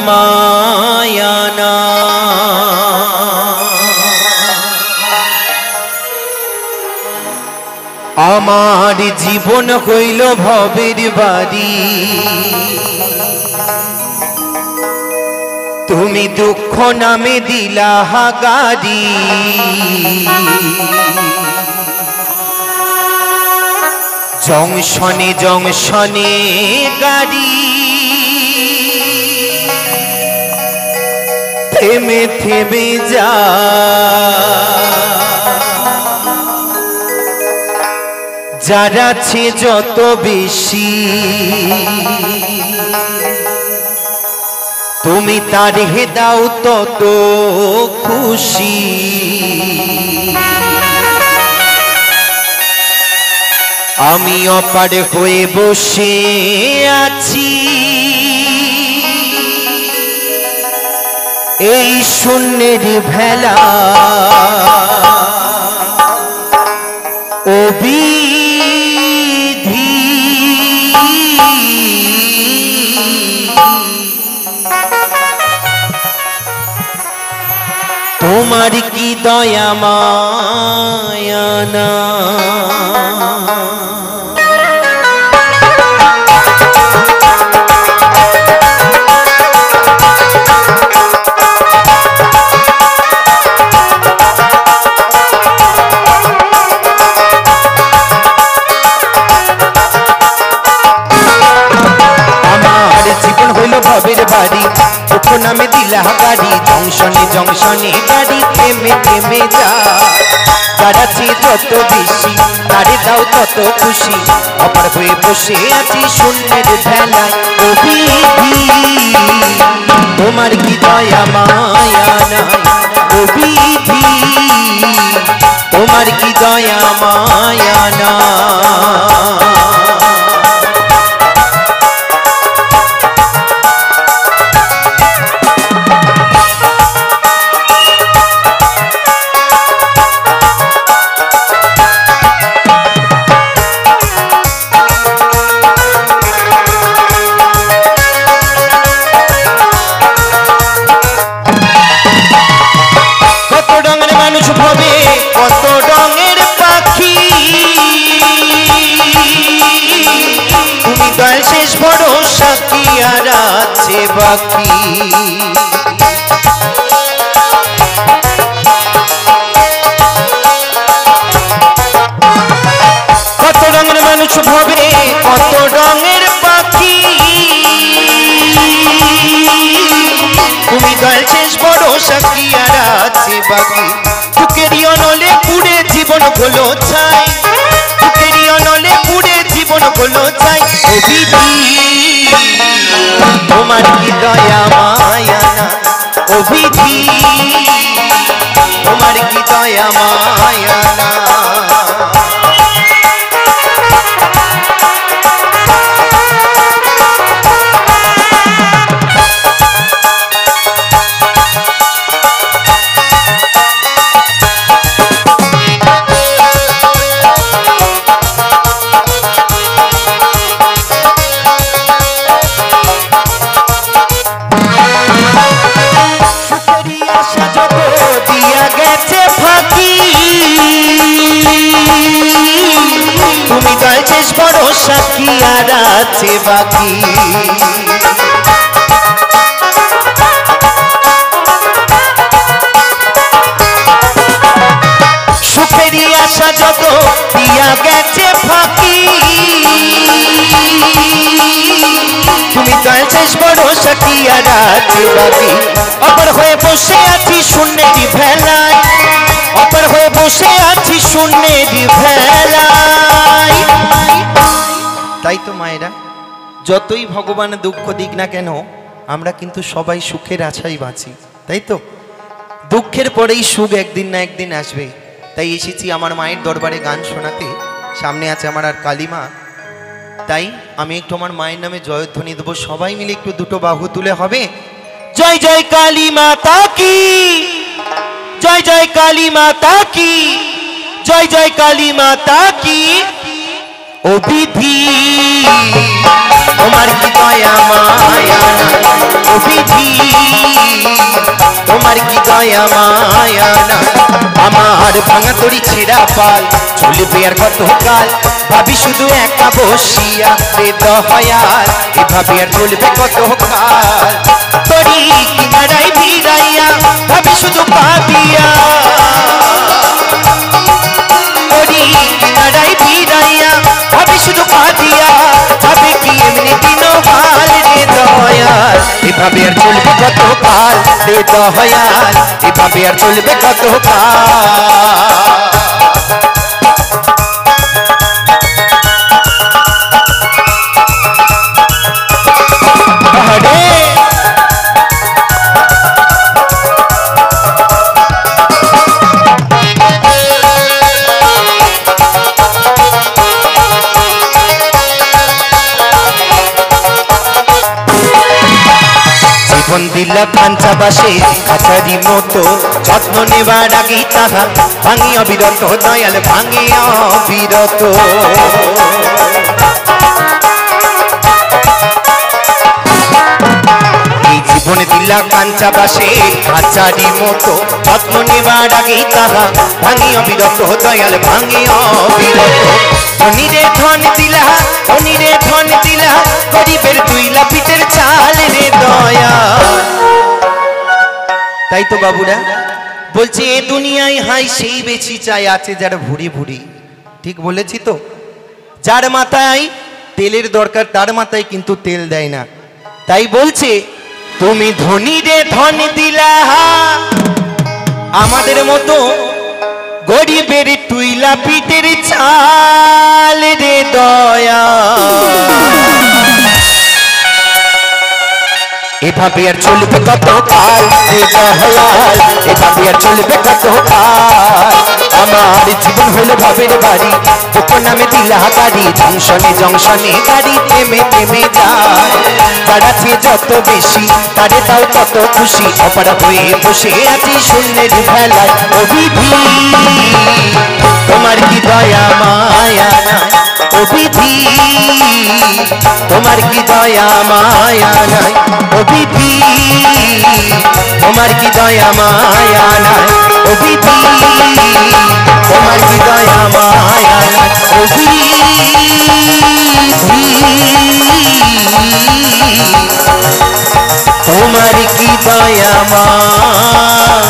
Maiana আমার জীবন হইল ভবের বাড়ি তুমি দুঃখ নামে দিলা গাড়ি জংশনে জংশনে গাড়ি থেমে থেমে যা যারা ছে যত বেশি তুমি তার হে দাও তত খুশি আমি অপার হয়ে বসে আছি এই শূন্যের ভেলা অবিধি তোমার কি দয়া মায়ানা ভবের বাড়ি দুঃখ নামে দিলা গাড়ি জংশনে জংশনে গাড়ি থেমে থেমে যা যারা ছে যত বেশি তারে দাও তত খুশি অপার হয়ে বসে আছি শূন্যের ভেলায় অবিধি তোমার কি দয়া মায়া নাই অবিধি তোমার কি দয়া মায়া না বাকি কত রঙের মানুষ ভবে কত রঙের পাখি তুমি দয়াল শেষ ভরসা কি আর আছে বাকি বুকেরই অনলে পুড়ে জীবন হলো ছাই বুকেরই অনলে পুড়ে জীবন হলো ছাই অবিধি তোমার কি দয়া মায়া না অবিধি তোমার কি দয়া মায়া না তুমি দয়াল শেষ ভরসা কি আর আছে বাকি সুখেরই আশা যত দিয়া গেছে ফাঁকি তুমি দয়াল শেষ ভরসা কি আর আছে বাকি অপর হয়ে বসে আছি শূন্যেরই ভেলায় অপর হয়ে বসে আছি শূন্যেরই ভেলায় তাই তো মায়েরা যতই ভগবান দুঃখ দিক না কেন আমরা কিন্তু সবাই সুখের আশায় বাঁচি তাই তো দুঃখের পরেই সুখ একদিন না একদিন আসবে তাই এসেছি আমার মায়ের দরবারে গান শোনাতে সামনে আছে আমার আর কালিমা তাই আমি একটু আমার মায়ের নামে জয়ধ্বনি দেবো সবাই মিলে একটু দুটো বাহু তুলে হবে জয় জয় কালী মাতা কি জয় জয় কালী মাতা কি জয় জয় কালী মাতা কি ও বিধি তোমার কি দয়া মায়া নাই ও বিধি তোমার কি দয়া মায়া নাই আমার ভাঙা তরি ছেঁড়া পাল চলবে আর কতকাল ভাবি শুধু একা বসিয়া রে দয়াল এভাবে আর চলবে কতকাল তরি কিনারায় ভিড়াইয়া ভাবি শুধু পাবিয়া তরি কিনারায় ভিড়াইয়া ভাবি শুধু পাবিয়া ভাবে কি এমনি দিন হাল রে দয়াল এভাবে আর চলবে কতকাল রে দয়াল এভাবে আর চলবে কতকাল দিলা খাঞ্চা বাসে খাঁচারি মতো যত্ন নেবার আগে তাহা ভাঙি অবিরত দয়াল ভাঙি অবিরত এই জীবনে দিলা কাঞ্চা বাসে খাঁচারি মতো যত্ন নেবার আগে তাহা ভাঙি অবিরত দয়াল ভাঙি অবিরত ধনীরে ধন দিলা ধনীরে ধন দিলা গরিবের দুইলা পিঠের চাল রে দয়া তাই তো বাবুরা বলছে এ দুনিয়ায় হাই সেই বেশি চাই আছে যারা ভুরি ভুরি ঠিক বলেছি তো যার মাথায় তেলের দরকার তার মাথায় কিন্তু তেল দেয় না তাই বলছে তুমি ধনীরে ধন দিলা আমাদের মতো গরিবের টুইলা পিঠের চাল রে দয়া এভাবে আর চলবে কতকাল রে দয়াল এভাবে আর চলবে কতকাল আমার জীবন হলো ভাবের বাড়ি তোর নামে দিলা গাড়ি জংশনে জংশনে গাড়ি থেমে থেমে যায় বাড়াচ্ছে যত বেশি তারে তাও তত খুশি অপারা হয়ে বসে আছি শূন্যের ভেলায় ও বিধি তোমার কি দয়া মায়া নাই ও বিধি তোমার কি দয়া মায়া নাই ও বিধি তোমার কি দয়া মায়া নাই ও বিধি তোমার কি দয়া মায়া নাই ও বিধি তোমার কি দয়া মায়া